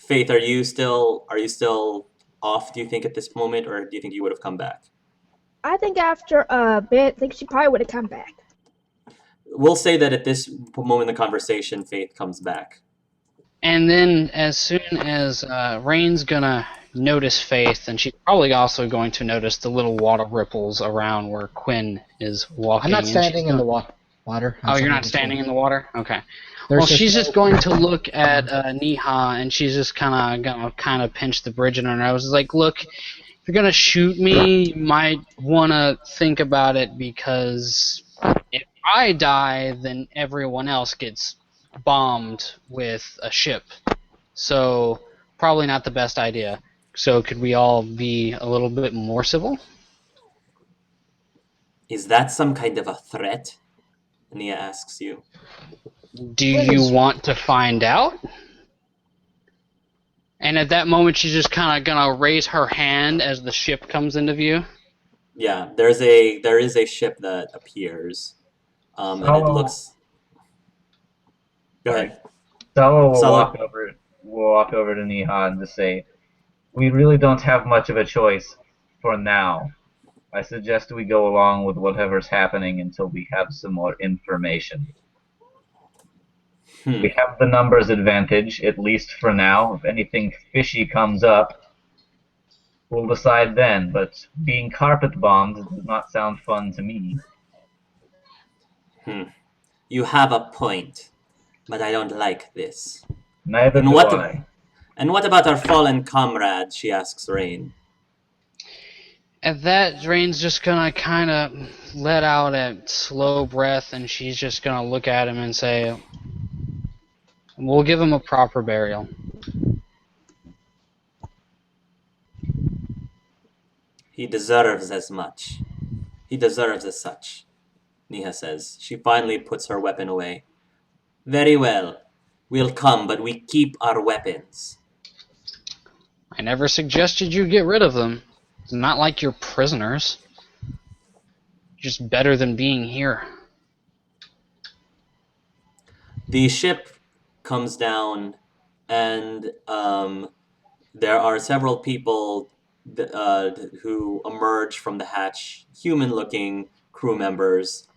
Faith, are you still off, do you think, at this moment, or do you think you would have come back? I think after a bit, I think she probably would have come back. We'll say that at this moment in the conversation, Faith comes back. And then as soon as Rayne's gonna notice Faith, and she's probably also going to notice the little water ripples around where Quinn is walking. I'm not standing in the water. Oh, you're not standing in the water? Okay. Well, she's just going to look at Niha, and she's just gonna pinch the bridge in her nose. It's like, look, if you're gonna shoot me, you might wanna think about it, because if I die, then everyone else gets bombed with a ship. So probably not the best idea. So could we all be a little bit more civil? Is that some kind of a threat? Nia asks you. Do you want to find out? And at that moment, she's just kind of gonna raise her hand as the ship comes into view. Yeah, there is a ship that appears, and it looks. Go ahead. Salo will walk over to Niha and just say, "We really don't have much of a choice for now. I suggest we go along with whatever's happening until we have some more information. We have the numbers advantage, at least for now. If anything fishy comes up, we'll decide then, but being carpet bombed does not sound fun to me." You have a point, but I don't like this. Neither do I. And what about our fallen comrade, she asks Rayne. At that, Rayne's just gonna kind of let out a slow breath, and she's just gonna look at him and say, "We'll give him a proper burial." He deserves as much. He deserves as such, Niha says. She finally puts her weapon away. Very well. We'll come, but we keep our weapons. I never suggested you get rid of them. It's not like you're prisoners. Just better than being here. The ship comes down, and there are several people who emerge from the hatch, human-looking crew members.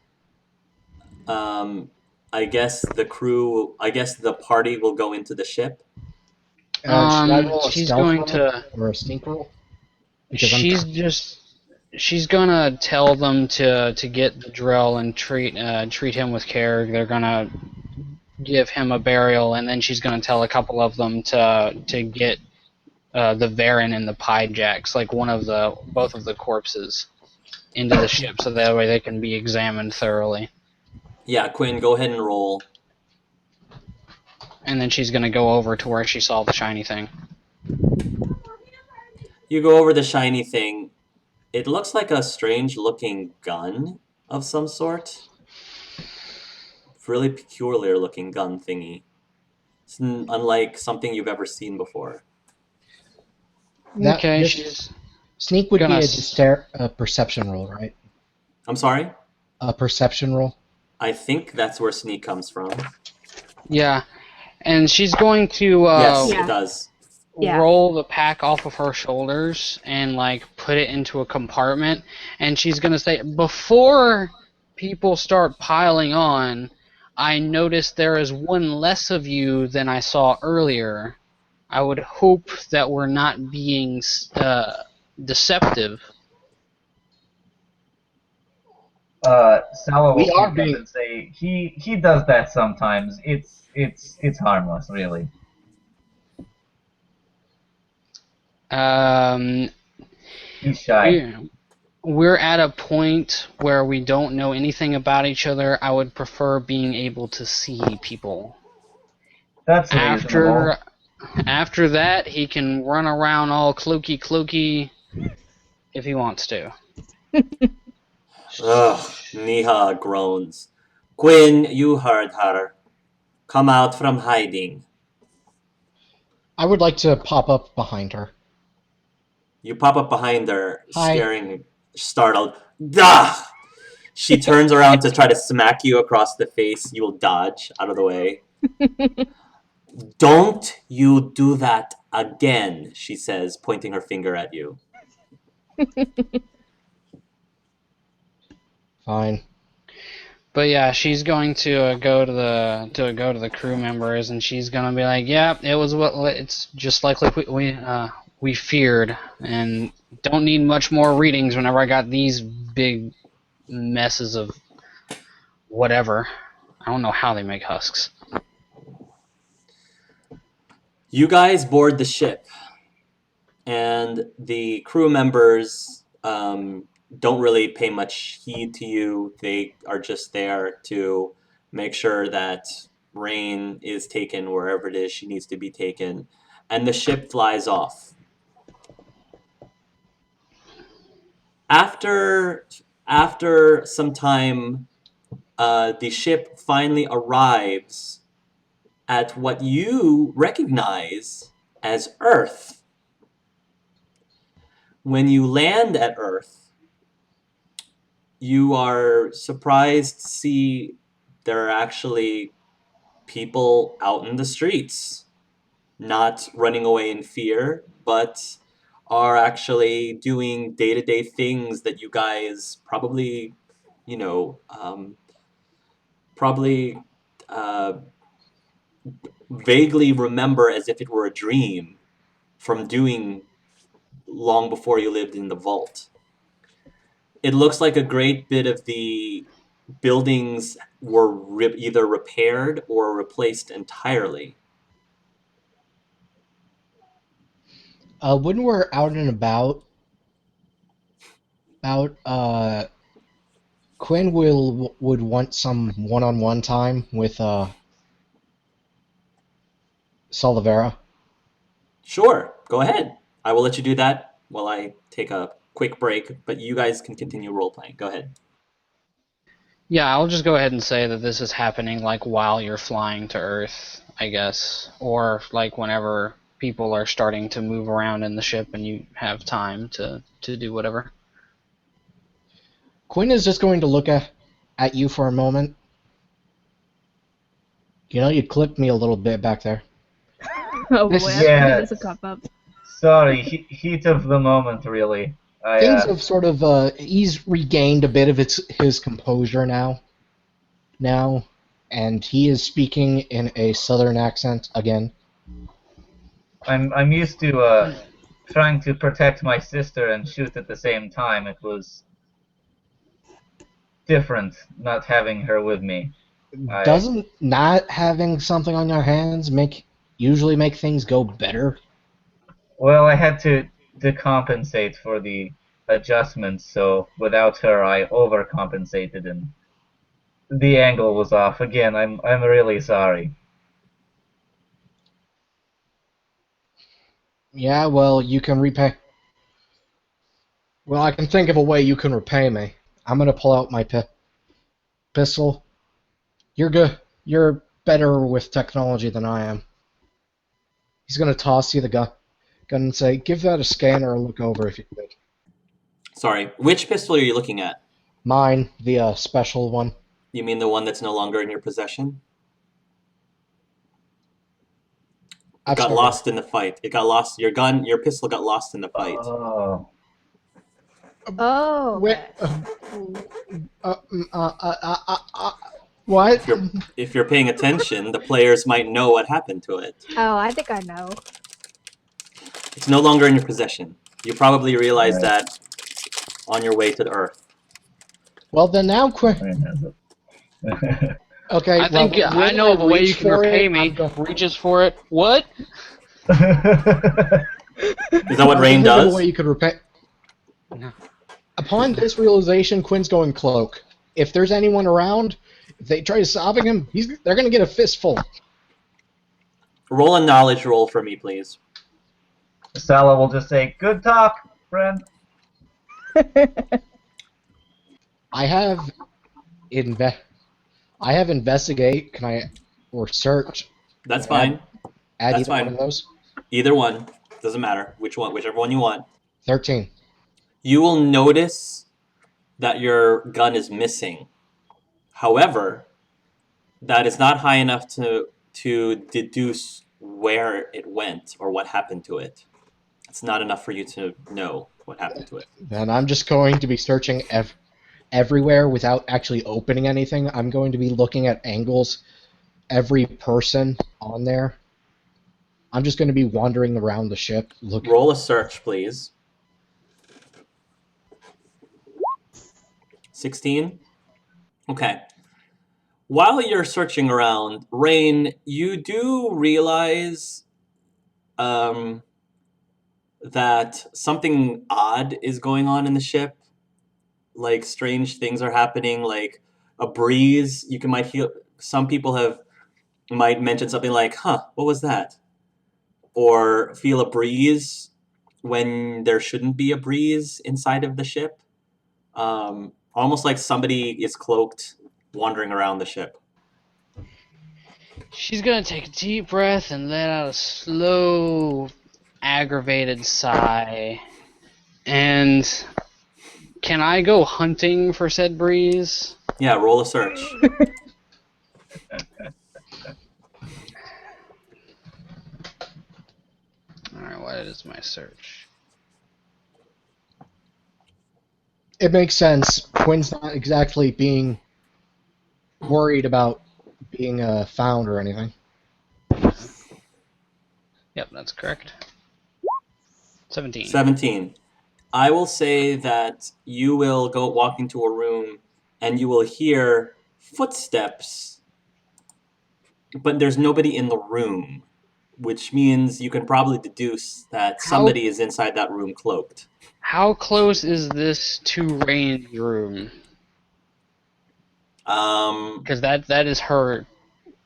I guess the party will go into the ship. Should I roll a she's stealth going roll to. or a sneak roll? She's gonna tell them to get the drill and treat him with care. They're gonna give him a burial, and then she's gonna tell a couple of them to get the Varen and the Pie Jacks, like both of the corpses, into the ship, so that way they can be examined thoroughly. Yeah, Quinn, go ahead and roll. And then she's gonna go over to where she saw the shiny thing. You go over the shiny thing. It looks like a strange-looking gun of some sort. Really peculiar-looking gun thingy. It's unlike something you've ever seen before. Okay, Sneak would be a perception roll, right? I'm sorry? A perception roll? I think that's where sneak comes from. Yeah, and she's going to yes, it does. Roll the pack off of her shoulders and put it into a compartment, and she's gonna say, "Before people start piling on, I noticed there is one less of you than I saw earlier. I would hope that we're not being deceptive." Salo will say he does that sometimes. It's harmless, really. He's shy. We're at a point where we don't know anything about each other. I would prefer being able to see people. That's reasonable. After that, he can run around all cloaky if he wants to. Ugh, Niha groans. Quinn, you heard her. Come out from hiding. I would like to pop up behind her. You pop up behind her, Hi. staring, startled. Duh! She turns around to try to smack you across the face. You'll dodge out of the way. Don't you do that Again, she says, pointing her finger at you. Fine. But yeah, she's going to go to the crew members, and she's gonna be like, "Yeah, it's just like we feared, and don't need much more readings whenever I got these big messes of whatever. I don't know how they make husks." You guys board the ship, and the crew members don't really pay much heed to you. They are just there to make sure that Rayne is taken wherever it is she needs to be taken, and the ship flies off. After some time, the ship finally arrives at what you recognize as Earth. When you land at Earth, you are surprised to see there are actually people out in the streets, not running away in fear, but are actually doing day-to-day things that you guys probably, you know, probably uh, vaguely remember as if it were a dream from doing long before you lived in the vault. It looks like a great bit of the buildings were either repaired or replaced entirely. When we're out and Quinn would want some one-on-one time with Solivera. Sure, go ahead. I will let you do that while I take a quick break, but you guys can continue role-playing. Go ahead. Yeah, I'll just go ahead and say that this is happening like while you're flying to Earth, I guess, or like whenever people are starting to move around in the ship and you have time to do whatever. Quinn is just going to look at you for a moment. You know, you clipped me a little bit back there. Oh boy, Yeah. this is a cop up. Sorry, heat of the moment, really. Things have sort of he's regained a bit of his composure now, and he is speaking in a southern accent again. I'm used to trying to protect my sister and shoot at the same time. It was different not having her with me. Doesn't not having something on your hands usually make things go better? Well, I had to compensate for the adjustments, so without her, I overcompensated, and the angle was off again. I'm really sorry. Yeah, well, you can repay. Well, I can think of a way you can repay me. I'm gonna pull out my pistol. You're good. You're better with technology than I am. He's gonna toss you the gun and say, "Give that a scan or a look over if you could." Sorry, which pistol are you looking at? Mine, the special one. You mean the one that's no longer in your possession? It got Absolutely. lost in the fight. It got lost. Your pistol got lost in the fight. Oh. Oh. Wait, what? If you're paying attention, the players might know what happened to it. Oh, I think I know. It's no longer in your possession. You probably realized that on your way to the Earth. Well, then now, quick. Okay. I think I know of a way you can repay me. Reaches for it. What? Is that what Rayne does? A way you could repay. No. Upon this realization, Quinn's going cloak. If there's anyone around, if they try stopping him, they're going to get a fistful. Roll a knowledge roll for me, please. Sala will just say, "Good talk, friend." I have investigate. Can I or search? That's fine. Add That's either fine. one of those. Either one. Doesn't matter. Whichever one you want. 13. You will notice that your gun is missing. However, that is not high enough to deduce where it went or what happened to it. It's not enough for you to know what happened to it. Then I'm just going to be searching everywhere without actually opening anything. I'm going to be looking at angles, every person on there. I'm just going to be wandering around the ship. Roll a search, please. 16? Okay. While you're searching around, Rayne, you do realize that something odd is going on in the ship. Like strange things are happening, like a breeze. Might hear some people might mention something like, "Huh, what was that?" Or feel a breeze when there shouldn't be a breeze inside of the ship. Almost like somebody is cloaked, wandering around the ship. She's gonna take a deep breath and let out a slow, aggravated sigh. And can I go hunting for said breeze? Yeah, roll a search. Alright, what is my search? It makes sense. Quinn's not exactly being worried about being found or anything. Yep, that's correct. 17. 17. I will say that you will go walk into a room and you will hear footsteps, but there's nobody in the room, which means you can probably deduce that somebody is inside that room cloaked. How close is this to Rayne's room? Because that is her.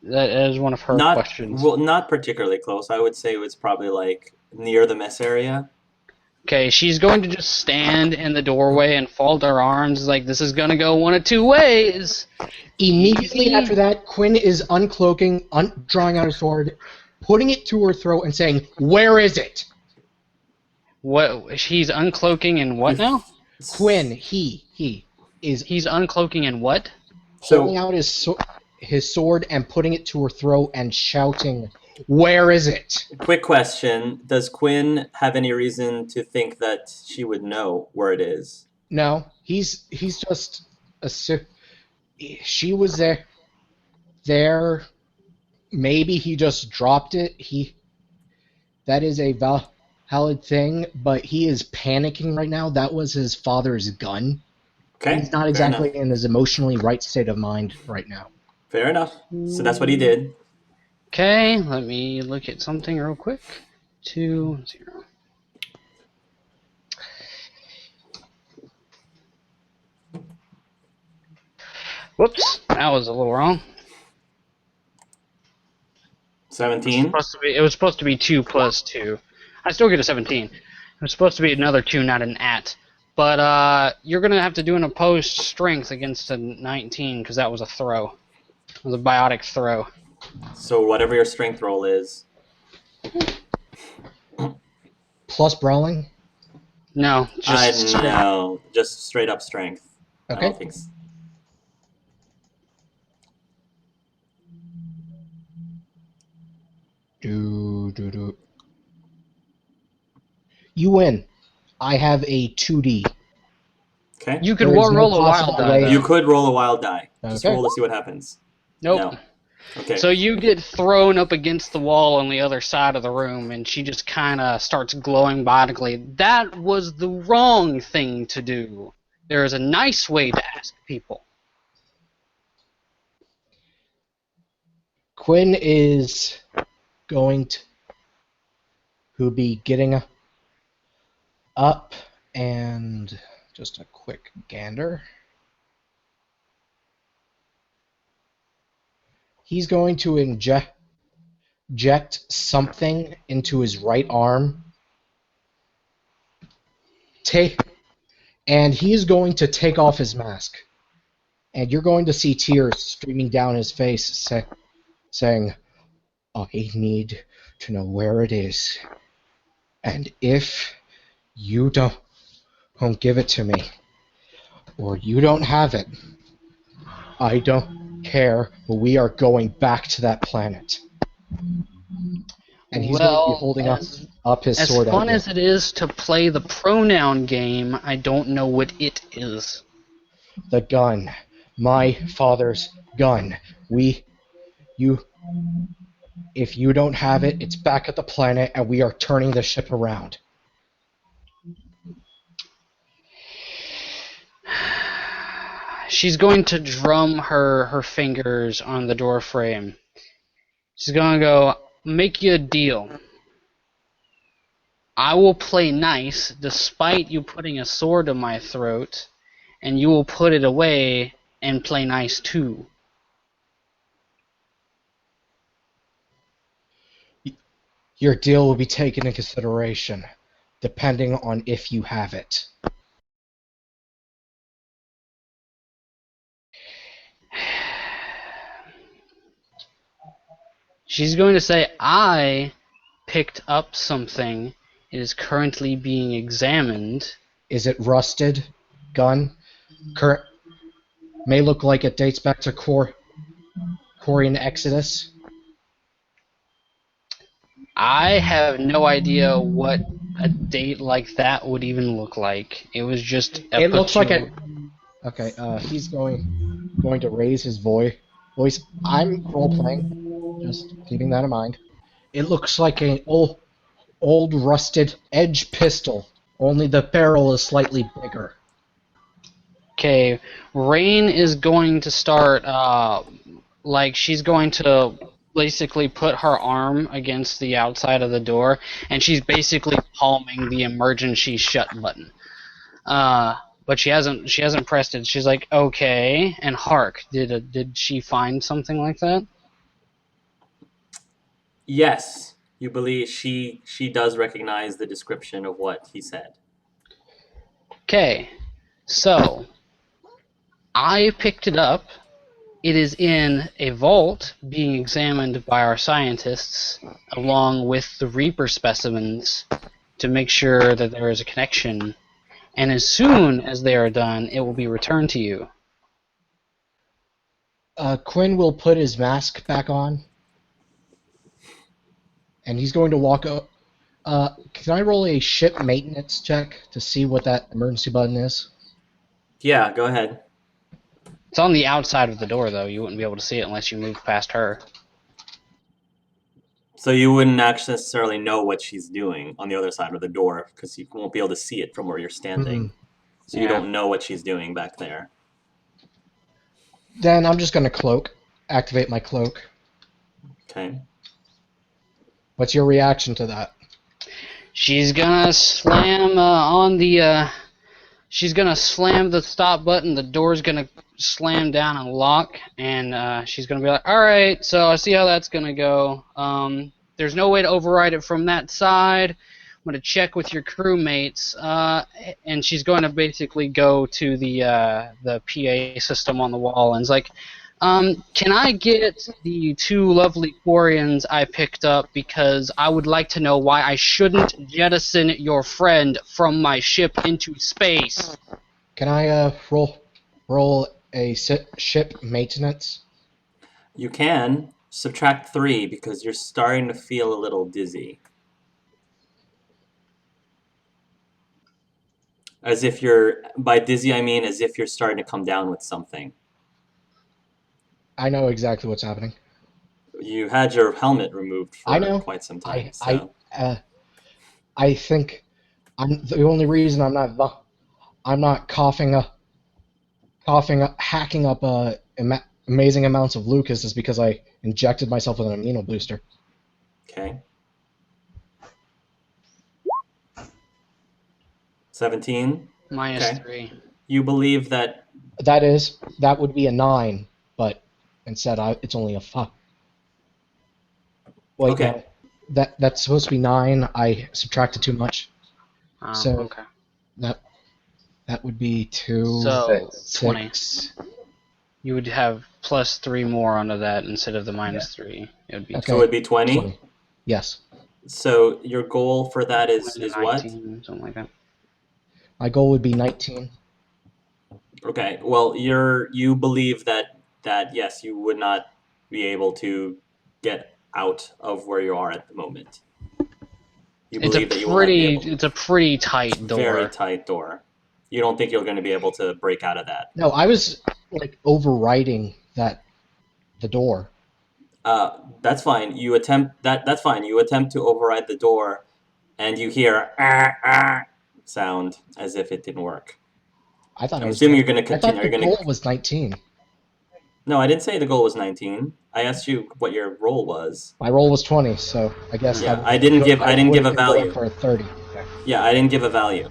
That is one of her questions. Well, not particularly close. I would say it was probably like near the mess area. Okay, she's going to just stand in the doorway and fold her arms like this is gonna go one of two ways. Immediately after that, Quinn is uncloaking, drawing out a sword, putting it to her throat, and saying, "Where is it?" What? She's uncloaking in what now? Quinn, he's uncloaking in what? Holding out his sword and putting it to her throat and shouting, "Where is it?" Quick question. Does Quinn have any reason to think that she would know where it is? No, he's just she was there. Maybe he just dropped it. That is a valid thing, but he is panicking right now. That was his father's gun. Okay. He's not exactly in his emotionally right state of mind right now. Fair enough. So that's what he did. Okay, let me look at something real quick. 2, 0. Whoops, that was a little wrong. 17? It was supposed to be 2 plus 2. I still get a 17. It was supposed to be another 2, not an at. But you're going to have to do an opposed strength against a 19 because that was a throw. It was a biotic throw. So whatever your strength roll is. Plus brawling? No, just no, just straight up strength. Okay. I don't think so. You win. I have a 2D. Okay. You could roll a wild die. You could roll a wild die. Just Okay. roll to see what happens. Nope. No. Okay. So you get thrown up against the wall on the other side of the room, and she just kind of starts glowing biotically. That was the wrong thing to do. There is a nice way to ask people. Quinn is going to be getting up and just a quick gander. He's going to inject something into his right arm. And he is going to take off his mask. And you're going to see tears streaming down his face saying, "I need to know where it is. And if you don't give it to me, or you don't have it, I don't care, but we are going back to that planet." and he's going to be Well, holding up his as sword at fun you. as it is to play the pronoun game, I don't know what it is. The gun. My father's gun. If you don't have it, it's back at the planet, and we are turning the ship around. She's going to drum her fingers on the door frame. She's going to go, make you a deal. I will play nice despite you putting a sword in my throat, and you will put it away and play nice too. Your deal will be taken into consideration, depending on if you have it. She's going to say, I picked up something. It is currently being examined. Is it rusted? Gun? May look like it dates back to Korean Exodus. I have no idea what a date like that would even look like. It was just a It looks like peculiar- a... Okay, he's going to raise his voice. I'm role-playing, just keeping that in mind. It looks like an old rusted edge pistol, only the barrel is slightly bigger. Okay, Rayne is going to start, she's going to basically put her arm against the outside of the door, and she's basically palming the emergency shut button. But she hasn't pressed it. She's like, okay, and hark, did she find something like that? Yes, you believe she does recognize the description of what he said. Okay, so I picked it up. It is in a vault being examined by our scientists, along with the Reaper specimens, to make sure that there is a connection. And as soon as they are done, it will be returned to you. Quinn will put his mask back on, and he's going to walk up. Can I roll a ship maintenance check to see what that emergency button is? Yeah, go ahead. It's on the outside of the door, though. You wouldn't be able to see it unless you moved past her. So you wouldn't actually necessarily know what she's doing on the other side of the door because you won't be able to see it from where you're standing. So you Yeah. don't know what she's doing back there. Then I'm just going to activate my cloak. Okay. What's your reaction to that? She's gonna slam she's gonna slam the stop button. The door's gonna slam down and lock, and she's gonna be like, "All right, so I see how that's gonna go. There's no way to override it from that side. I'm gonna check with your crewmates." And she's going to basically go to the PA system on the wall and is like, can I get the two lovely Quarians I picked up because I would like to know why I shouldn't jettison your friend from my ship into space? Can I roll a ship maintenance? You can subtract 3 because you're starting to feel a little dizzy. As if by dizzy I mean as if you're starting to come down with something. I know exactly what's happening. You had your helmet removed I for know. quite some time. I think the only reason I'm not hacking up amazing amounts of Lucas is because I injected myself with an amino booster. Okay. 17. Minus Okay. 3. You believe that That would be a 9, but instead it's only a 5. Wait, Okay. no, that's supposed to be 9. I subtracted too much. Oh, So- okay. That would be 2, So, 6. 20. You would have plus 3 more onto that instead of the minus 3. It would be Okay. so it'd be 20? 20. Yes. So your goal for that is 20 to what? 19, something like that. My goal would be 19. Okay. Well, you believe that yes, you would not be able to get out of where you are at the moment. You It's a believe that you will not be able. it's a pretty tight door. Very tight door. You don't think you're going to be able to break out of that. No, I was like overriding the door. That's fine. You attempt that. That's fine. You attempt to override the door, and you hear sound as if it didn't work. I thought I'm I was. assuming you're going to I thought continue. the goal was 19. No, I didn't say the goal was 19. I asked you what your roll was. My roll was 20, so I guess Yeah, I didn't give a value. For a 30. Okay. Yeah, I didn't give a value.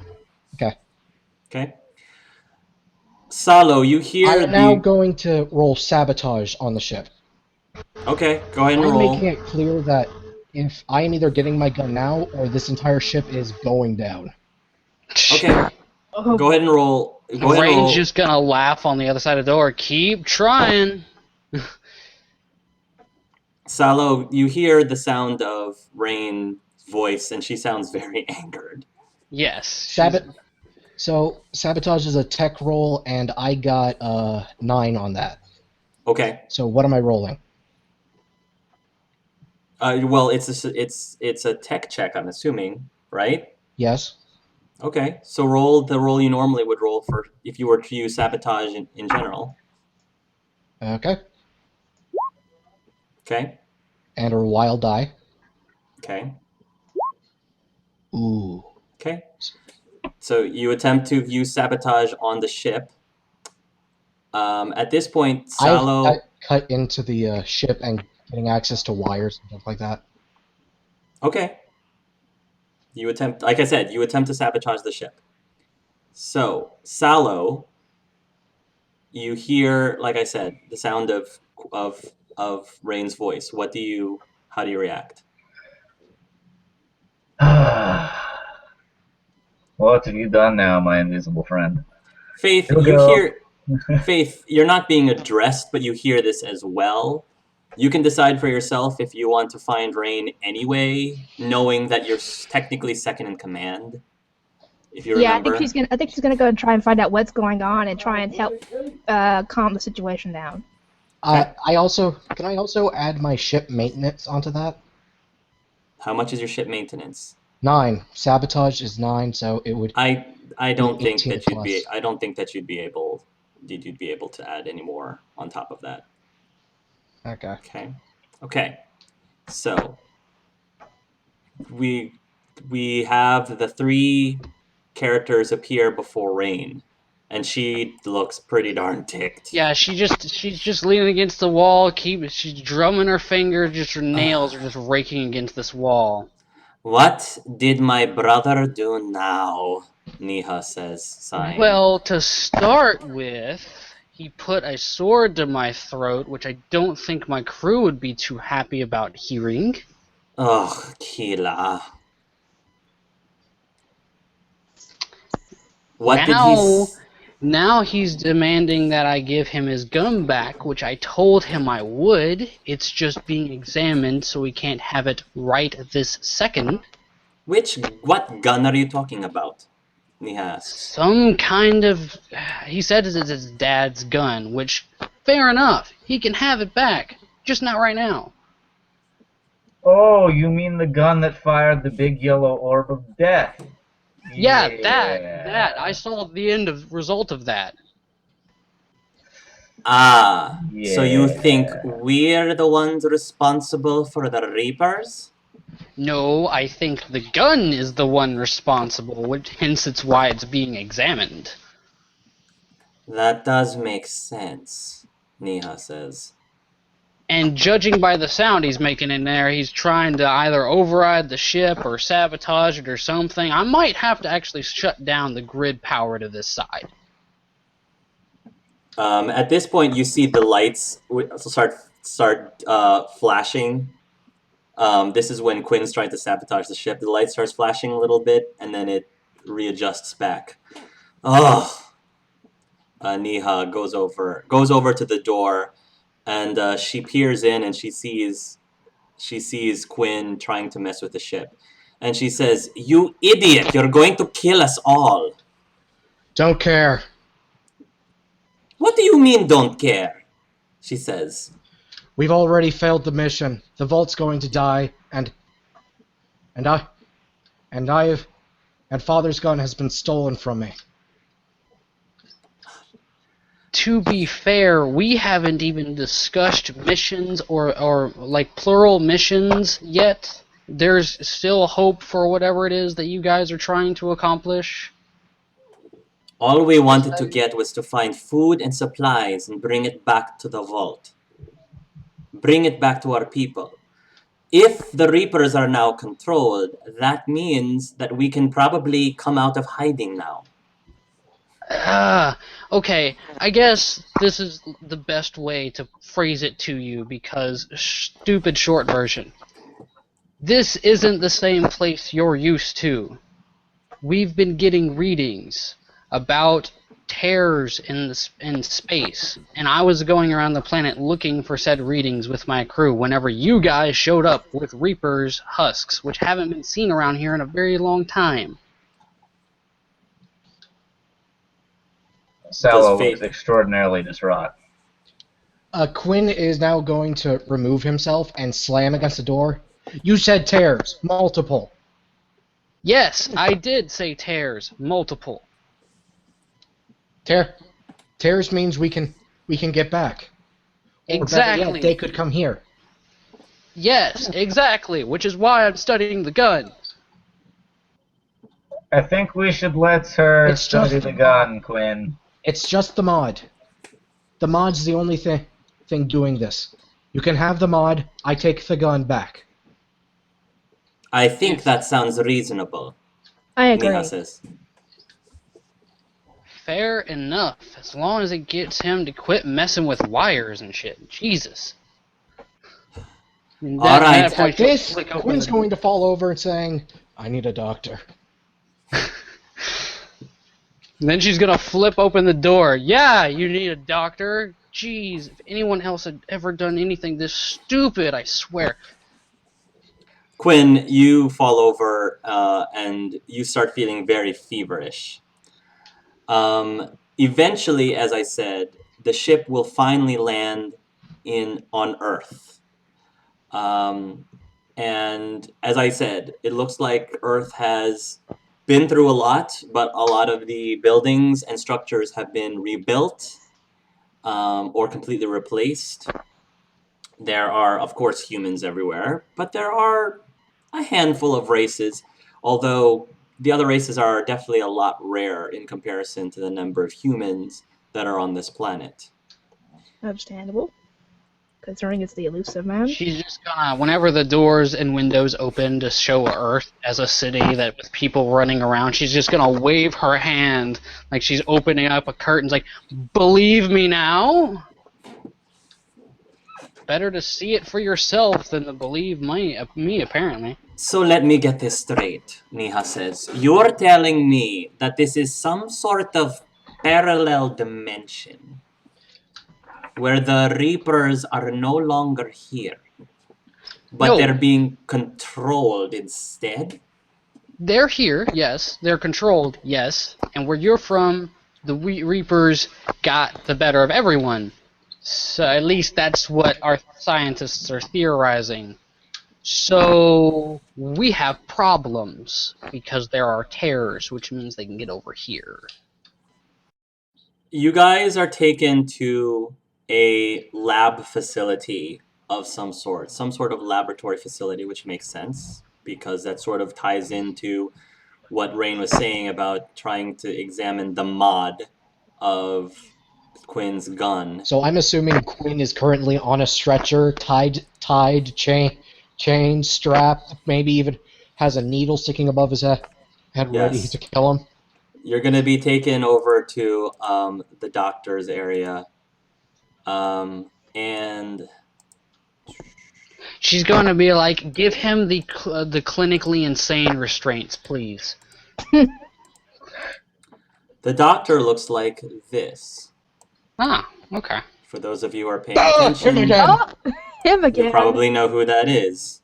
Okay. Okay. Salo, you hear I'm now going to roll sabotage on the ship. Okay, go ahead and I'm roll. making it clear that if I am either getting my gun now or this entire ship is going down. Okay, Oh, go ahead and roll. Go ahead and Rayne's roll. just gonna laugh on the other side of the door. Keep trying. Salo, you hear the sound of Rayne's voice, and she sounds very angered. Yes. So sabotage is a tech roll, and I got 9 on that. Okay. So what am I rolling? Well, it's a tech check, I'm assuming, right? Yes. Okay, so roll the roll you normally would roll for if you were to use sabotage in general. Okay. Okay. And a wild die. Okay. Ooh. Okay. So you attempt to use sabotage on the ship. At this point, Salo. I've cut into the ship and getting access to wires and stuff like that. Okay. You attempt, like I said, you attempt to sabotage the ship. So, Salo, you hear, like I said, the sound of Rayne's voice. How do you react? What have you done now, my invisible friend? Faith, It'll you go. hear, Faith, you're not being addressed, but you hear this as well. You can decide for yourself if you want to find Rayne anyway, knowing that you're technically second in command. If you yeah, remember. I think she's gonna go and try and find out what's going on and try and help calm the situation down. Can I also add my ship maintenance onto that? How much is your ship maintenance? 9. Sabotage is 9, so it would. I don't think 18 that you'd be. plus. I don't think that you'd be able to add any more on top of that. Okay. Okay. Okay. So we have the 3 characters appear before Rayne, and she looks pretty darn ticked. Yeah, she's just leaning against the wall. She's drumming her fingers. Just her nails are just raking against this wall. What did my brother do now? Neha says, sighing. Well, to start with, he put a sword to my throat, which I don't think my crew would be too happy about hearing. Ugh, Kila. What did he? Now he's demanding that I give him his gun back, which I told him I would. It's just being examined, so we can't have it right this second. What gun are you talking about? Neha asks. Some kind of... He said it's his dad's gun, which, fair enough. He can have it back. Just not right now. Oh, you mean the gun that fired the big yellow orb of death? Yeah, that. I saw the result of that. Ah, Yeah. so you think we're the ones responsible for the Reapers? No, I think the gun is the one responsible, hence it's why it's being examined. That does make sense, Neha says. And judging by the sound he's making in there, he's trying to either override the ship or sabotage it or something. I might have to actually shut down the grid power to this side. At this point, you see the lights start flashing. This is when Quinn's trying to sabotage the ship. The light starts flashing a little bit, and then it readjusts back. Ugh. Neha goes over to the door, and she peers in, and she sees Quinn trying to mess with the ship, and she says, "You idiot! You're going to kill us all." Don't care. What do you mean, don't care? She says. We've already failed the mission. The vault's going to die, and Father's gun has been stolen from me. To be fair, we haven't even discussed missions or like plural missions yet. There's still hope for whatever it is that you guys are trying to accomplish. All we wanted to get was to find food and supplies and bring it back to the vault. Bring it back to our people. If the Reapers are now controlled, that means that we can probably come out of hiding now. Okay, I guess this is the best way to phrase it to you because stupid short version. This isn't the same place you're used to. We've been getting readings about tears in space, and I was going around the planet looking for said readings with my crew whenever you guys showed up with Reaper's husks, which haven't been seen around here in a very long time. Sallow looks extraordinarily distraught. Quinn is now going to remove himself and slam against the door. You said tears. Multiple. Yes, I did say tears. Multiple. Tears means we can get back. Or better Exactly. yet, they could come here. Yes, exactly, which is why I'm studying the gun. I think we should let her study the gun, Quinn. It's just the mod. The mod's the only thing doing this. You can have the mod, I take the gun back. I think that sounds reasonable, I agree. Neha says. Fair enough, as long as it gets him to quit messing with wires and shit. Jesus. All right. At this, Quinn's going to fall over and saying, I need a doctor. And then she's gonna flip open the door. Yeah, you need a doctor. Jeez, if anyone else had ever done anything this stupid, I swear. Quinn, you fall over and you start feeling very feverish. Eventually, as I said, the ship will finally land on Earth. And as I said, it looks like Earth has been through a lot, but a lot of the buildings and structures have been rebuilt or completely replaced. There are, of course, humans everywhere, but there are a handful of races, although the other races are definitely a lot rare in comparison to the number of humans that are on this planet. Understandable. Considering it's the elusive man. She's just gonna, whenever the doors and windows open to show Earth as a city that with people running around, she's just gonna wave her hand like she's opening up a curtain, like, believe me now? Better to see it for yourself than to believe me, apparently. So let me get this straight, Neha says. You're telling me that this is some sort of parallel dimension where the Reapers are no longer here, but No. they're being controlled instead? They're here, yes. They're controlled, yes. And where you're from, the Reapers got the better of everyone. So at least that's what our scientists are theorizing. So we have problems because there are tears, which means they can get over here. You guys are taken to a lab facility of some sort of laboratory facility, which makes sense because that sort of ties into what Rayne was saying about trying to examine the mod of Quinn's gun. So I'm assuming Quinn is currently on a stretcher, tied, chain, strapped, maybe even has a needle sticking above his head ready Yes. to kill him. You're going to be taken over to the doctor's area. And She's going to be like, give him the clinically insane restraints, please. the doctor looks like this. Ah, okay. For those of you who are paying attention, him again. Oh, him again. you probably know who that is.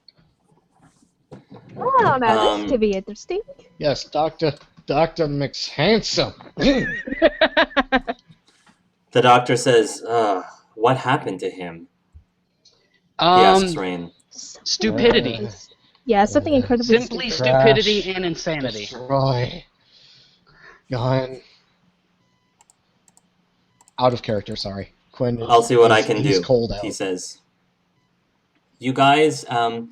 Oh, now this could be interesting. Yes, Dr. McHandsome. The doctor says, what happened to him? He asks Rayne. Stupidity. Yeah, something incredibly Simply stupid. stupidity and insanity. Destroy. Gun. Out of character, sorry. Quinn is, I'll see what I can he's do, cold out. he says. You guys are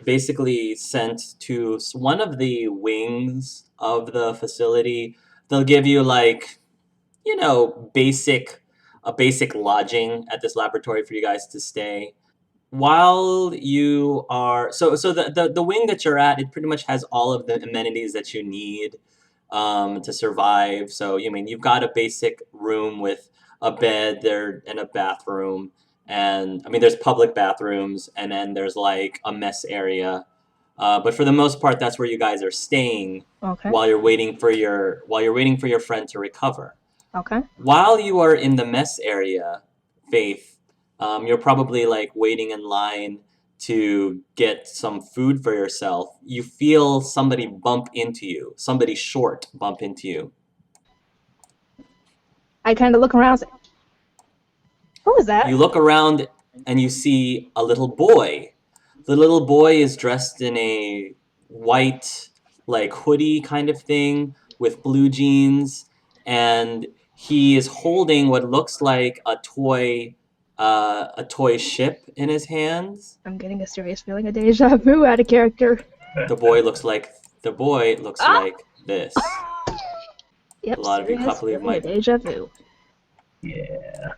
basically sent to one of the wings of the facility. They'll give you like, you know, a basic lodging at this laboratory for you guys to stay. While you are the wing that you're at, it pretty much has all of the amenities that you need to survive. So you've got a basic room with a bed there and a bathroom, and there's public bathrooms, and then there's like a mess area. But for the most part, that's where you guys are staying Okay. while you're waiting for your friend to recover. Okay. While you are in the mess area, Faith, you're probably like waiting in line to get some food for yourself. You feel somebody short bump into you. I kind of look around and say, who is that? You look around and you see a little boy. The little boy is dressed in a white, like hoodie kind of thing with blue jeans, and he is holding what looks like a toy ship in his hands. I'm getting a serious feeling of deja vu out of character. The boy looks like this. Yep, A lot of you serious probably feeling might. of deja vu. Yeah.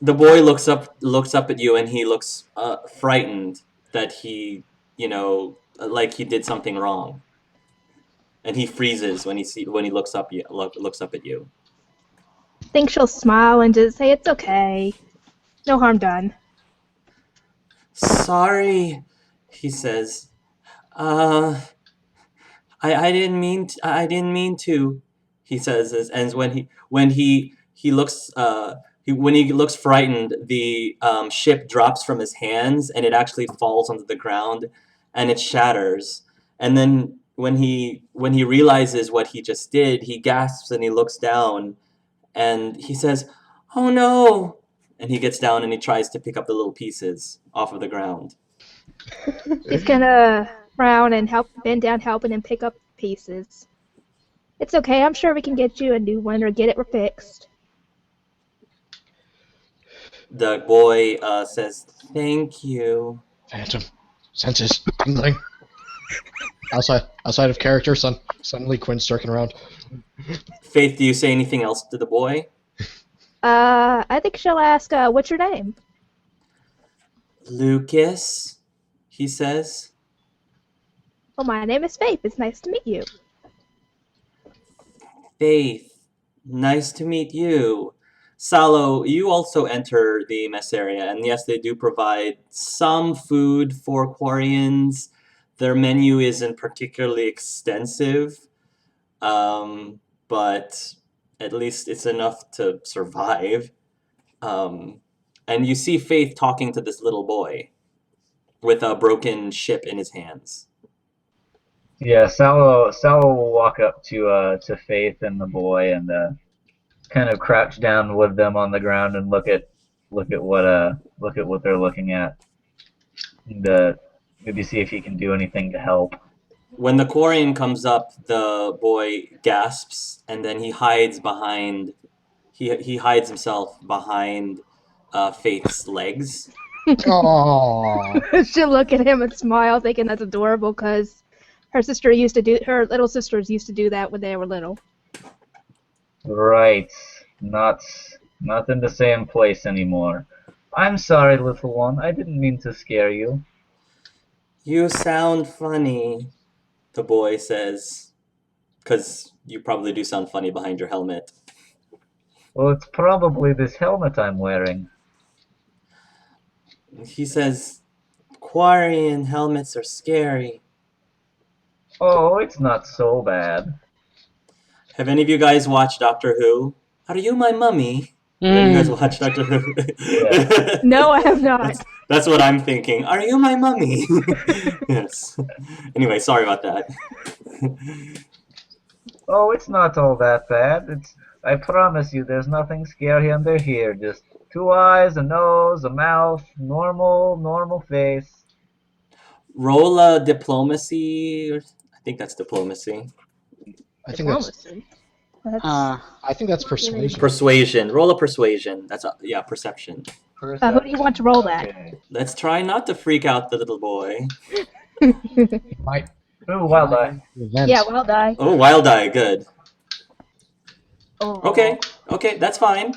The boy looks up at you, and he looks frightened that he, like he did something wrong, and he freezes when he looks up at you. Think she'll smile and just say it's okay. No harm done. Sorry, he says. I didn't mean to. He says, and when he looks when he looks frightened, the ship drops from his hands and it actually falls onto the ground, and it shatters. And then when he realizes what he just did, he gasps and he looks down, and he says, "Oh no!" And he gets down and he tries to pick up the little pieces off of the ground. He's gonna frown and bend down, helping him pick up pieces. It's okay. I'm sure we can get you a new one or get it fixed. The boy says, "Thank you." Phantom. Senses. Tingling. Outside of character, suddenly Quinn's circling around. Faith, do you say anything else to the boy? I think she'll ask, what's your name? Lucas, he says. Well, my name is Faith. It's nice to meet you. Faith, nice to meet you. Salo, you also enter the mess area, and yes, they do provide some food for Quarians. Their menu isn't particularly extensive, but at least it's enough to survive. And you see Faith talking to this little boy with a broken ship in his hands. Yeah, Salo will walk up to Faith and the boy and kind of crouch down with them on the ground and look at what they're looking at, and maybe see if he can do anything to help. When the Quarian comes up, the boy gasps, and then he hides himself behind Faith's legs. Aww. She'll look at him and smile, thinking that's adorable, because her little sisters used to do that when they were little. Right, not in the same place anymore. I'm sorry, little one. I didn't mean to scare you. You sound funny, the boy says, because you probably do sound funny behind your helmet. Well, it's probably this helmet I'm wearing. He says, Quarian helmets are scary. Oh, it's not so bad. Have any of you guys watched Doctor Who? Are you my mummy? Have any of you guys watched Doctor Who? Yeah. No, I have not. That's what I'm thinking. Are you my mummy? Yes. Anyway, sorry about that. Oh, it's not all that bad. I promise you, there's nothing scary under here. Just 2 eyes, a nose, a mouth, normal face. Roll a diplomacy. I think that's diplomacy. I think that's Diplomacy. That's I think that's persuasion. Persuasion. Roll a persuasion. That's yeah, perception. who do you want to roll that? Okay. Let's try not to freak out the little boy. It might Ooh, wild die. prevent. Yeah, well die. Oh, wild eye. Good. Oh. Okay, that's fine.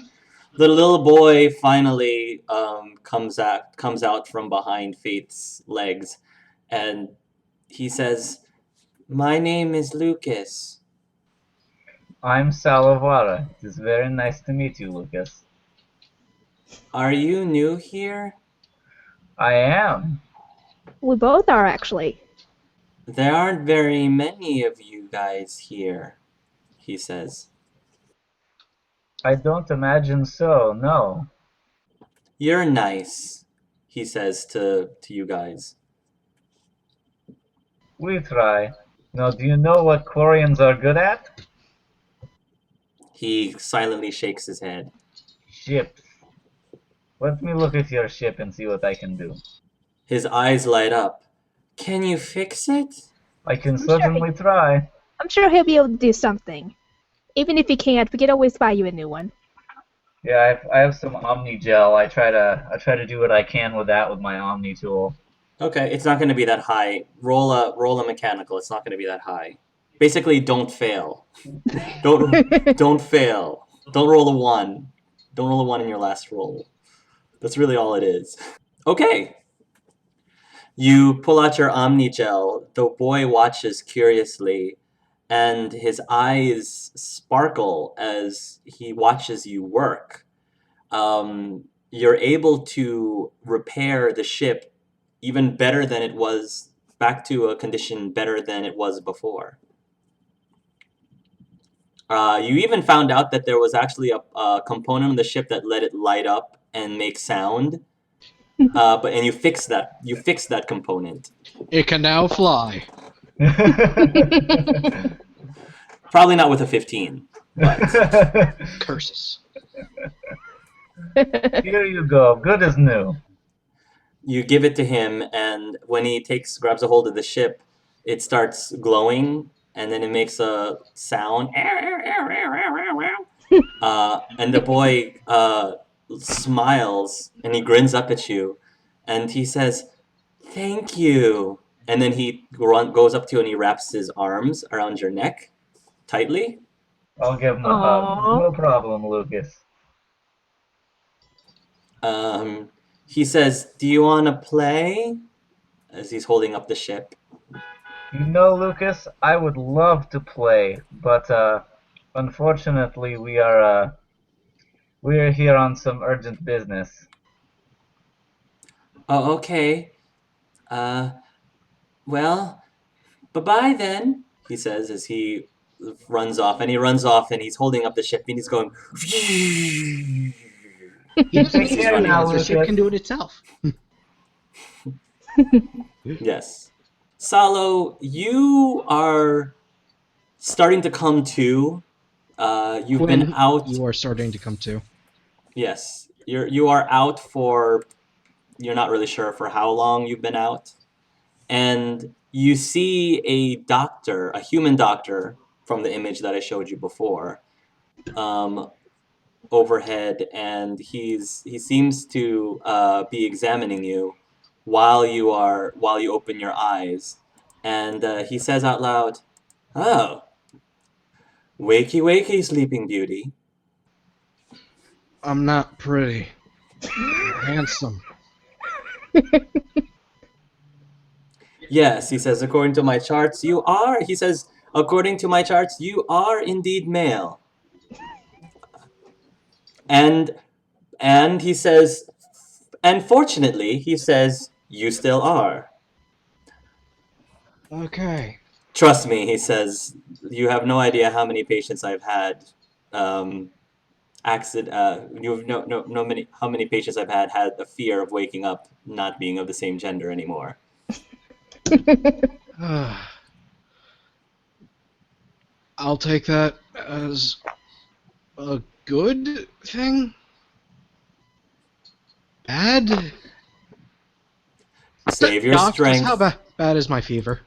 The little boy finally comes out from behind Fate's legs, and he says, "My name is Lucas." I'm Salovara. It is very nice to meet you, Lucas. Are you new here? I am. We both are actually. There aren't very many of you guys here, he says. I don't imagine so, no. You're nice, he says to you guys. We try. Now, do you know what Quarians are good at? He silently shakes his head. Ships. Let me look at your ship and see what I can do. His eyes light up. Can you fix it? I can sure certainly try. I'm sure he'll be able to do something. Even if he can't, we can always buy you a new one. Yeah, I have some Omni gel. I try to do what I can with that with my Omni tool. Okay, it's not going to be that high. Roll a mechanical. It's not going to be that high. Basically, don't fail. Don't fail. Don't roll a 1. Don't roll a 1 in your last roll. That's really all it is. Okay. You pull out your Omni gel. The boy watches curiously, and his eyes sparkle as he watches you work. You're able to repair the ship even better than it was, back to a condition better than it was before. You even found out that there was actually a component of the ship that let it light up and make sound. And you fixed that. You fixed that component. It can now fly. Probably not with a 15. But Curses. Here you go. Good as new. you give it to him, and when he grabs a hold of the ship, it starts glowing, and then it makes a sound. And the boy smiles, and he grins up at you, and he says, "Thank you." And then he goes up to you, and he wraps his arms around your neck tightly. I'll give him a hug. No problem, Lucas. He says, "Do you want to play?" As he's holding up the ship. You know, Lucas, I would love to play, but unfortunately we are here on some urgent business. Oh, okay. Well, bye-bye then, he says as he runs off. And he runs off, and he's holding up the ship, and he's going... He doesn't need Take his care running. now, The ship Lucas. can do it itself. Yes. Salo, you are starting to come to. You've been Quinn, out... You are starting to come to. Yes. You are out for... You're not really sure for how long you've been out. And you see a doctor, a human doctor, from the image that I showed you before, overhead, and he seems to be examining you while you open your eyes, and he says out loud, "Oh, wakey wakey, Sleeping Beauty." I'm not pretty. I'm handsome. Yes, he says, according to my charts, you are. He says, according to my charts, you are indeed male. And he says, and fortunately, he says, you still are. Okay. Trust me, he says, you have no idea how many patients I've had. How many patients I've had the fear of waking up not being of the same gender anymore. I'll take that as a good thing. Bad? Save your Doctors, how strength. bad is my fever?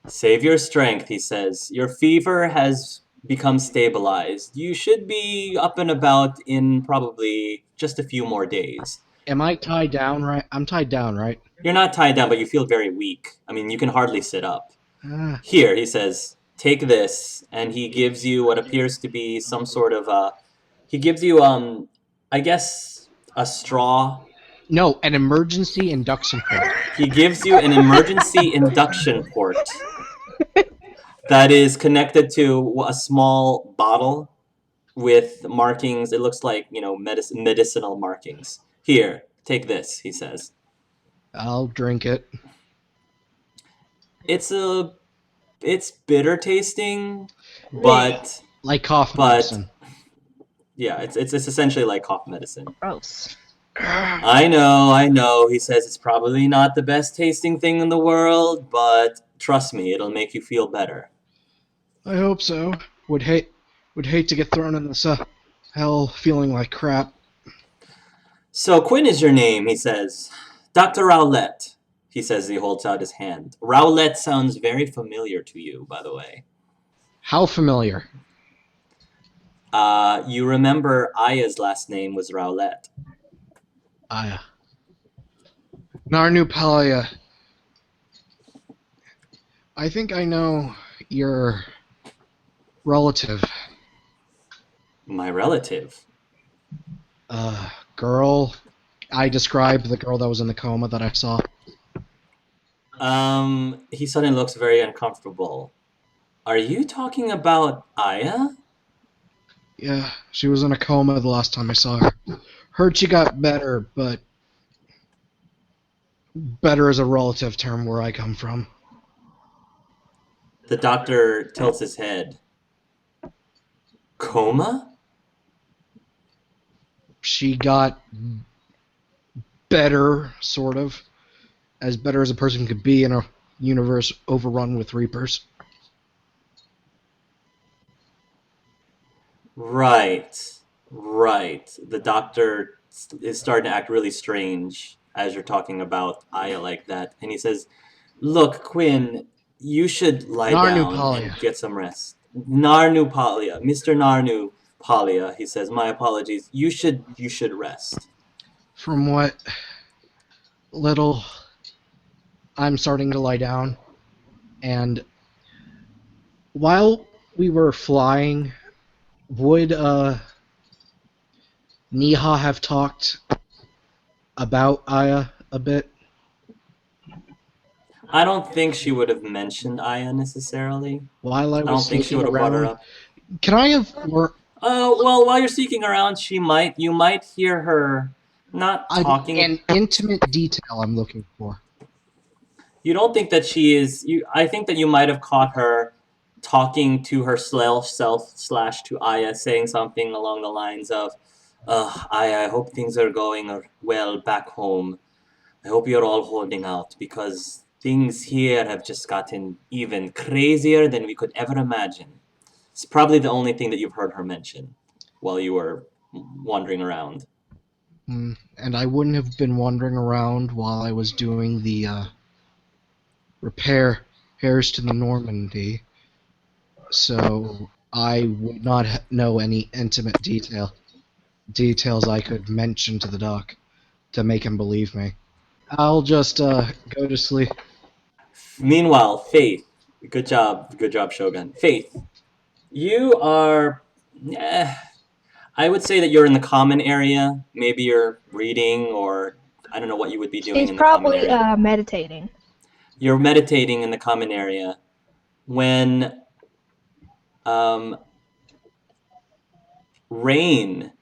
Save your strength, he says. Your fever has become stabilized. You should be up and about in probably just a few more days. Am I tied down right? I'm tied down, right? You're not tied down, but you feel very weak. I mean, you can hardly sit up. Ah, Here, he says, take this, and he gives you what appears to be some sort of he gives you I guess a straw. no, an emergency induction port. He gives you an emergency induction port that is connected to a small bottle with markings. It looks like, medicinal markings. Here, take this, he says. I'll drink it. It's bitter tasting, but Like cough but medicine. yeah, it's essentially like cough medicine. Gross. I know. He says it's probably not the best tasting thing in the world, but trust me, it'll make you feel better. I hope so. Would hate to get thrown in this hell feeling like crap. So Quinn is your name, he says. Dr. Rowlett, he says. He holds out his hand. Rowlett sounds very familiar to you, by the way. How familiar? You remember Aya's last name was Rowlett. Aya. Narnu Palia. I think I know your relative. My relative. Girl. I described the girl that was in the coma that I saw. He suddenly looks very uncomfortable. Are you talking about Aya? Yeah, she was in a coma the last time I saw her. Heard she got better, but better is a relative term where I come from. The doctor tilts his head. Coma? She got better, sort of. As better as a person could be in a universe overrun with Reapers. Right. The doctor is starting to act really strange as you're talking about Aya like that. And he says, look, Quinn, you should lie Narnu down Palia. and get some rest. Narnu Palia. Mr. Narnu Palia, he says, my apologies. You should rest. From what little I'm starting to lie down, and while we were flying, would Niha have talked about Aya a bit? I don't think she would have mentioned Aya necessarily. While I I don't was think she sneaking would have brought her around? up. Can I have more? Well, while you're sneaking around, you might hear her not talking. An intimate detail I'm looking for. You don't think that she is. I think that you might have caught her talking to herself / to Aya, saying something along the lines of, Aya, I hope things are going well back home. I hope you're all holding out, because things here have just gotten even crazier than we could ever imagine. It's probably the only thing that you've heard her mention while you were wandering around. And I wouldn't have been wandering around while I was doing the repairs to the Normandy, so I would not know any intimate details I could mention to the doc to make him believe me. I'll just go to sleep. Meanwhile, Faith, good job, Shogun. Faith, you are. I would say that you're in the common area. Maybe you're reading, or I don't know what you would be doing She's in the common probably area. meditating. You're meditating in the common area when Rayne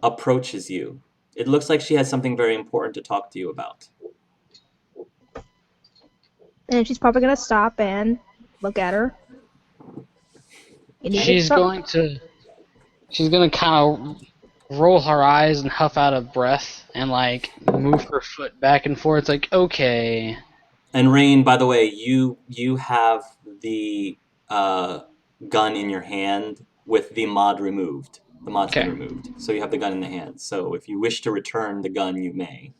approaches you. It looks like she has something very important to talk to you about. And she's probably gonna stop and look at her. She's gonna kind of roll her eyes and huff out a breath and like move her foot back and forth. It's like, okay. And Rayne, by the way, you have the gun in your hand with the mod removed. The mod's Okay. been removed. So you have the gun in the hand. So if you wish to return the gun, you may.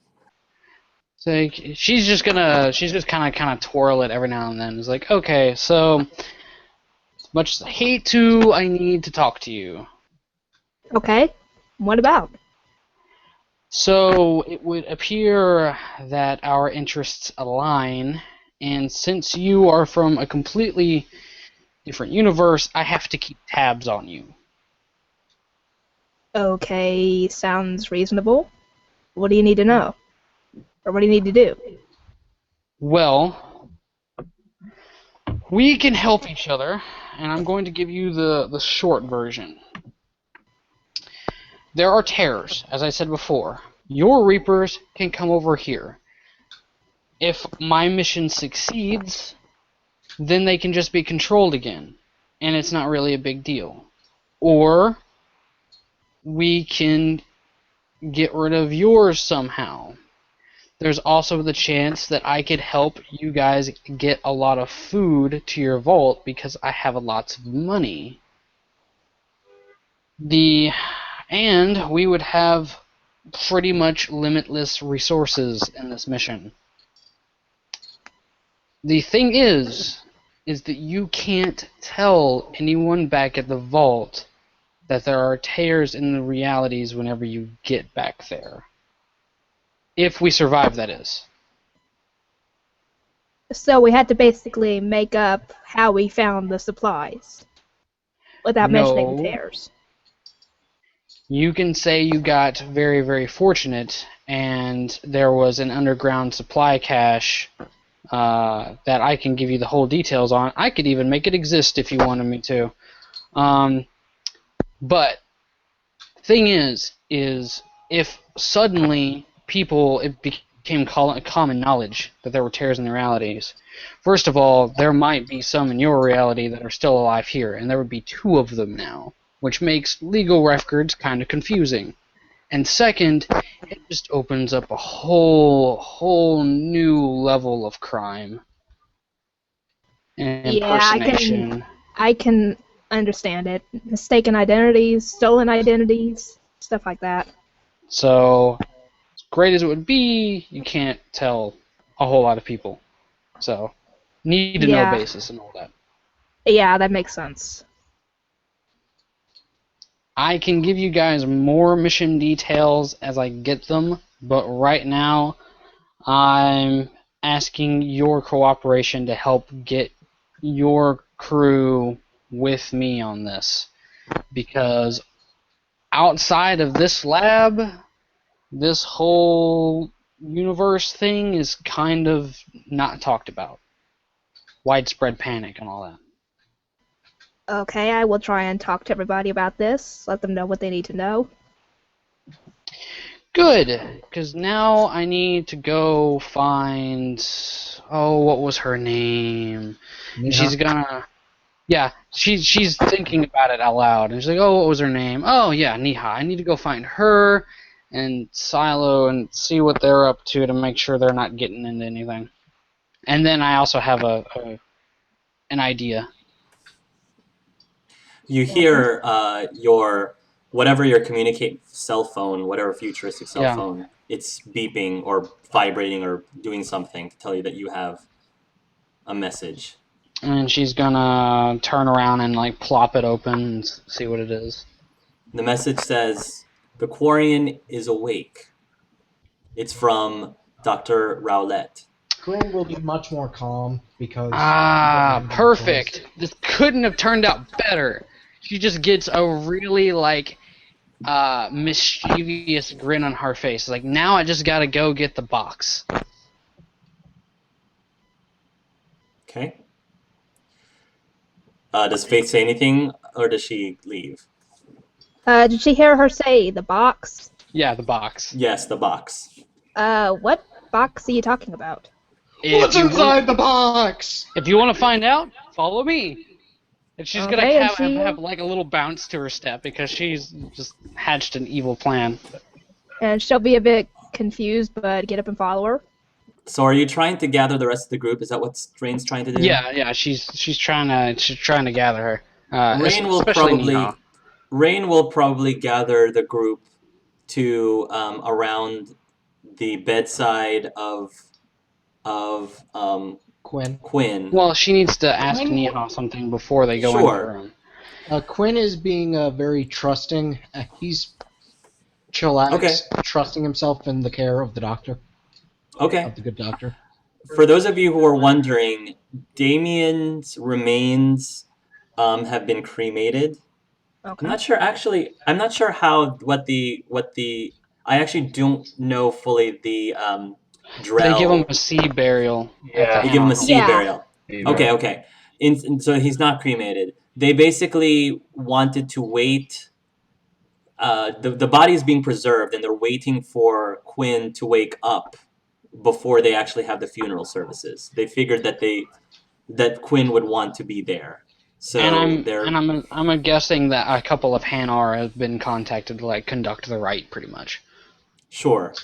So she's just kind of twirl it every now and then. It's like, okay, so as much as I hate to, I need to talk to you. Okay. What about? So it would appear that our interests align, and since you are from a completely different universe, I have to keep tabs on you. Okay, sounds reasonable. What do you need to know? Or what do you need to do? Well, we can help each other, and I'm going to give you the short version. There are terrors, as I said before. Your Reapers can come over here. If my mission succeeds, then they can just be controlled again, and it's not really a big deal. Or we can get rid of yours somehow. There's also the chance that I could help you guys get a lot of food to your vault because I have lots of money. And we would have pretty much limitless resources in this mission. The thing is that you can't tell anyone back at the vault that there are tears in the realities whenever you get back there. If we survive, that is. So we had to basically make up how we found the supplies. Without mentioning the No. tears. You can say you got very, very fortunate, and there was an underground supply cache that I can give you the whole details on. I could even make it exist if you wanted me to. But thing is if suddenly it became common knowledge that there were tears in the realities, first of all, there might be some in your reality that are still alive here, and there would be 2 of them now, which makes legal records kind of confusing. And second, it just opens up a whole new level of crime and Yeah, impersonation. I can understand it. Mistaken identities, stolen identities, stuff like that. So, as great as it would be, you can't tell a whole lot of people. So, need to know Yeah. basis and all that. Yeah, that makes sense. I can give you guys more mission details as I get them, but right now I'm asking your cooperation to help get your crew with me on this. Because outside of this lab, this whole universe thing is kind of not talked about. Widespread panic and all that. Okay, I will try and talk to everybody about this, let them know what they need to know. Good, because now I need to go find... Oh, what was her name? And she's gonna... Yeah, she's thinking about it out loud. And she's like, oh, what was her name? Oh, yeah, Niha. I need to go find her and Silo and see what they're up to make sure they're not getting into anything. And then I also have an idea. You hear whatever your communicate cell phone, whatever futuristic cell phone, it's beeping or vibrating or doing something to tell you that you have a message. And she's gonna turn around and like plop it open and see what it is. The message says, "The Quarian is awake." It's from Dr. Rowlett. Rayne will be much more calm because... Perfect. This couldn't have turned out better. She just gets a really mischievous grin on her face. Like, now I just gotta go get the box. Okay. Does Faith say anything, or does she leave? Did she hear her say the box? Yeah, the box. Yes, the box. What box are you talking about? What's inside the box? If you want to find out, follow me. And she's gonna Okay, have like a little bounce to her step because she's just hatched an evil plan. And she'll be a bit confused, but get up and follow her. So are you trying to gather the rest of the group? Is that what Rayne's trying to do? Yeah, she's trying to gather her. Rayne will especially probably Niha. Rayne will probably gather the group to around the bedside of Quinn. Quinn. Well, she needs to ask Quinn- Neha something before they go into the Sure. room. Quinn is being very trusting. He's chillax, Okay. trusting himself in the care of the doctor, Okay. of the good doctor. For those of you who are wondering, Damien's remains have been cremated. I'm Okay. not sure. Actually, I'm not sure how what the. I actually don't know fully the They give him Drell. a sea burial at the Yeah. They give him a animal sea Yeah. burial. Steve, Okay, okay. So he's not cremated. They basically wanted to wait. The body is being preserved, and they're waiting for Quinn to wake up before they actually have the funeral services. They figured that Quinn would want to be there, And so they're I'm guessing that a couple of Hanar have been contacted to like conduct the rite, pretty much. sure.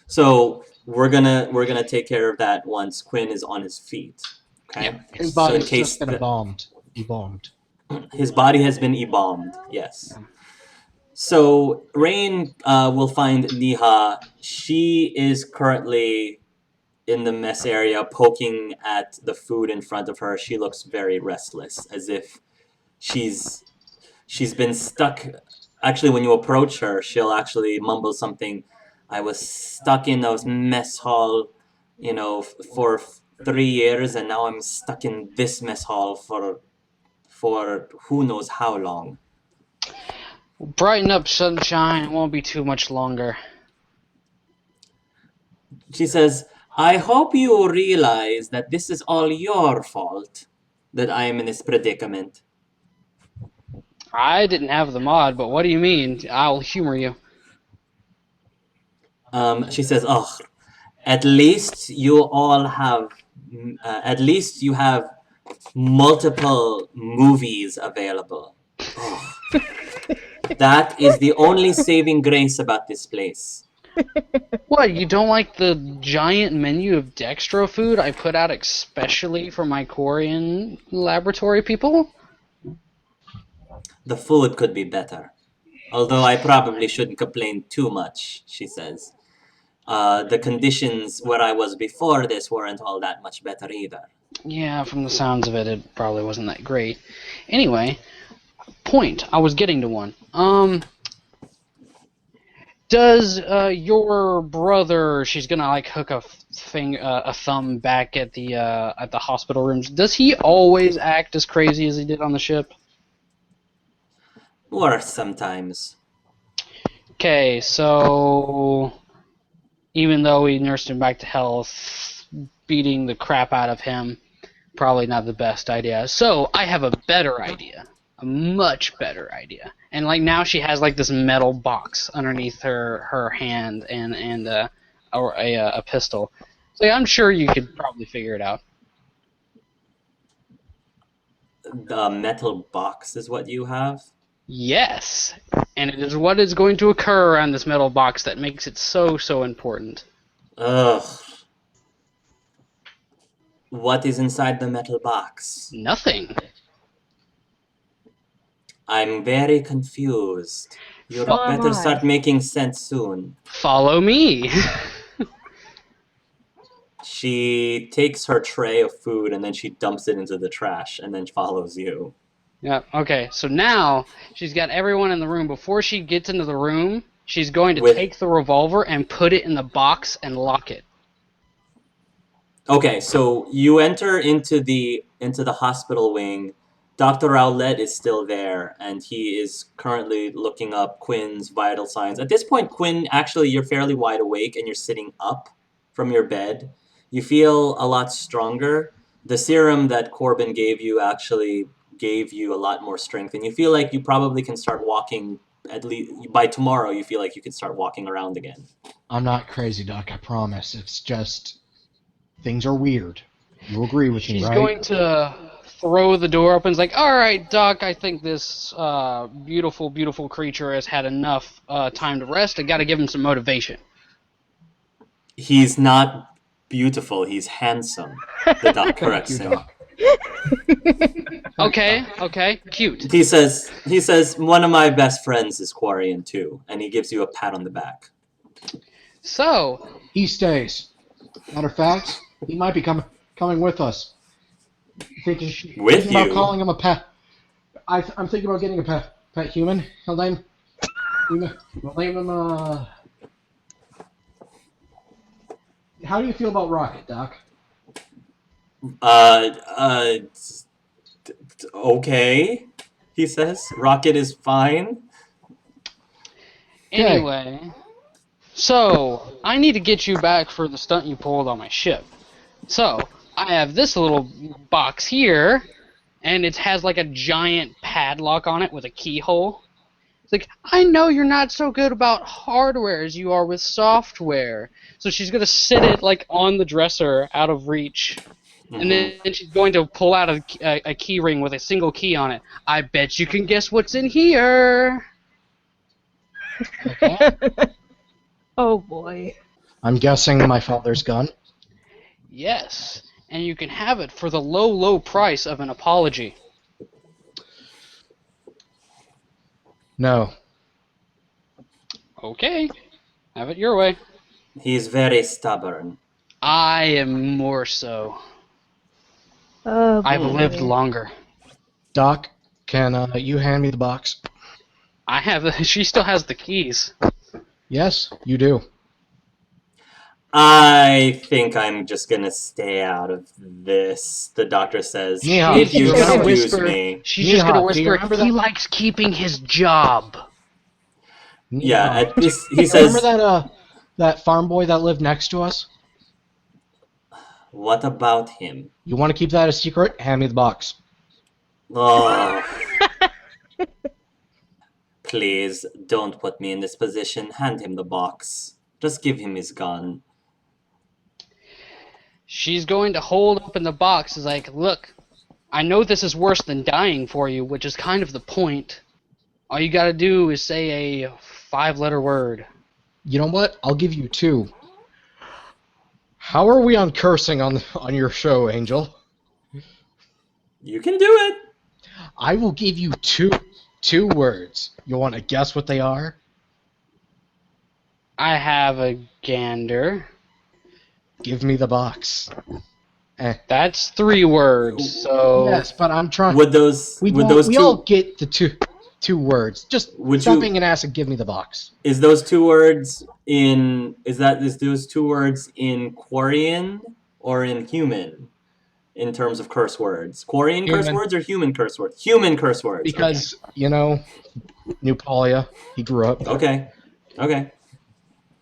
So we're gonna take care of that once Quinn is on his feet. Okay. Yeah. His So in body's case just been embalmed. his body has been embalmed, yes. So Rayne will find Neha. She is currently in the mess area, poking at the food in front of her. She looks very restless, as if she's been stuck. Actually, when you approach her, she'll actually mumble something. I was stuck in a mess hall, for 3 years, and now I'm stuck in this mess hall for who knows how long. Brighten up, sunshine. It won't be too much longer. She says, I hope you realize that this is all your fault, that I am in this predicament. I didn't have the mod, but what do you mean? I'll humor you. She says, oh, at least you all have, at least you have multiple movies available. Oh, that is the only saving grace about this place. What, you don't like the giant menu of dextro food I put out especially for my Quarian laboratory people? The food could be better. Although I probably shouldn't complain too much, she says. The conditions where I was before this weren't all that much better either. Yeah, from the sounds of it, it probably wasn't that great. Anyway, point. I was getting to one. Does your brother? She's gonna like hook a thumb back at the hospital rooms. Does he always act as crazy as he did on the ship? Worse sometimes. Okay, so even though we nursed him back to health, beating the crap out of him, probably not the best idea. So I have a better idea, a much better idea. And like now she has like this metal box underneath her hand and a pistol. So yeah, I'm sure you could probably figure it out. The metal box is what you have? Yes, and it is what is going to occur around this metal box that makes it so important. Ugh. What is inside the metal box? Nothing. I'm very confused. You So am better I. start making sense soon. Follow me. She takes her tray of food and then she dumps it into the trash and then follows you. Yeah, okay, so now she's got everyone in the room. Before she gets into the room, she's going to With- take the revolver and put it in the box and lock it. Okay, so you enter into the hospital wing. Dr. Rowlett is still there, and he is currently looking up Quinn's vital signs. At this point, Quinn, actually, you're fairly wide awake, and you're sitting up from your bed. You feel a lot stronger. The serum that Corbin gave you actually gave you a lot more strength, and you feel like you probably can start walking. At least by tomorrow, you feel like you can start walking around again. I'm not crazy, Doc, I promise. It's just things are weird. You agree with me, She's right? going to throw the door open. It's like, all right, Doc, I think this beautiful, beautiful creature has had enough time to rest. I got to give him some motivation. He's not beautiful. He's handsome. The doc Thank corrects you, him. Doc. Okay, cute. He says, one of my best friends is Quarian too, and he gives you a pat on the back. So, He stays. Matter of fact, he might be coming with us. Thinking about calling him a pet. I'm thinking about getting a pet human. We'll name him. How do you feel about Rocket, Doc? Okay, he says. Rocket is fine. anyway, so I need to get you back for the stunt you pulled on my ship. So, I have this little box here, and it has like a giant padlock on it with a keyhole. It's like, I know you're not so good about hardware as you are with software. So she's going to sit it like on the dresser out of reach. And then she's going to pull out a key ring with a single key on it. I bet you can guess what's in here. Okay. Oh boy. I'm guessing my father's gun. Yes, and you can have it for the low, low price of an apology. No. Okay, have it your way. He's very stubborn. I am more so. Oh boy. I've lived longer. Doc, can you hand me the box? I have. She still has the keys. Yes, you do. I think I'm just gonna stay out of this, the doctor says. Yeah, if you she's gonna excuse whisper. me. She's just gonna Yeehaw, do you whisper. remember He that? likes keeping his job. Yeah, Yeehaw. at this, he Remember says, that farm boy that lived next to us? what about him? You want to keep that a secret? Hand me the box. Oh. Please, don't put me in this position. Hand him the box. Just give him his gun. She's going to hold up in the box. Is like, look, I know this is worse than dying for you, which is kind of the point. All you gotta do is say a 5-letter word. You know what? I'll give you 2. How are we on cursing on your show, Angel? You can do it. I will give you two words. You want to guess what they are? I have a gander. Give me the box. That's 3 words, so... Yes, but I'm trying. Would those We two all get the two words. Just Would stop you- being an ass and give me the box. is those 2 words in is those 2 words in Quarian or in human in terms of curse words? Quarian curse Human. words or human curse words? Human curse words. Because, New Polia, he grew up. Okay.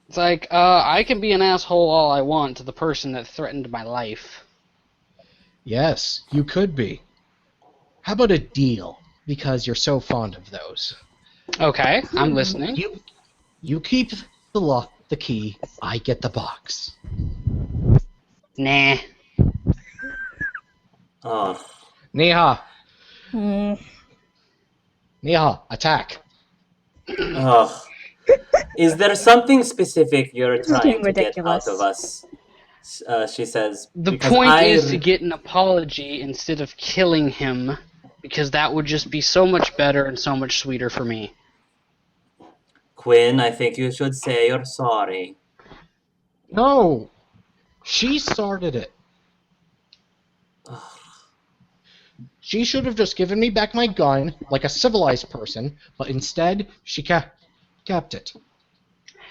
It's like, I can be an asshole all I want to the person that threatened my life. Yes, you could be. How about a deal? Because you're so fond of those. Okay, I'm listening. You keep the key, I get the box. Nah. Oh. Neha, Hmm. Neha, attack. Ugh. Is there something specific you're This is getting trying to get out ridiculous. of us? She says. The because point is to get an apology instead of killing him, because that would just be so much better and so much sweeter for me. Quinn, I think you should say you're sorry. No, she started it. She should have just given me back my gun like a civilized person, but instead she kept it.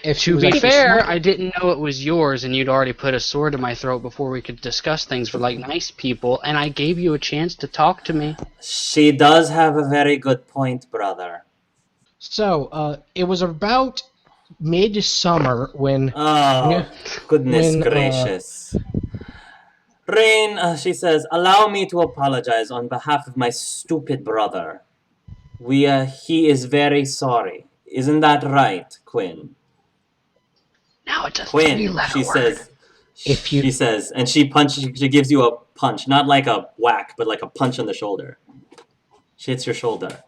If she To was be actually fair, smart- I didn't know it was yours, and you'd already put a sword in my throat before we could discuss things for like nice people, and I gave you a chance to talk to me. She does have a very good point, brother. So, it was about midsummer when Oh, goodness when, gracious. Rayne, she says, allow me to apologize on behalf of my stupid brother. He is very sorry. Isn't that right, Quinn? Now it's a Quinn, 3-letter she word. says. If you- She says, and she gives you a punch, not like a whack, but like a punch on the shoulder. She hits your shoulder.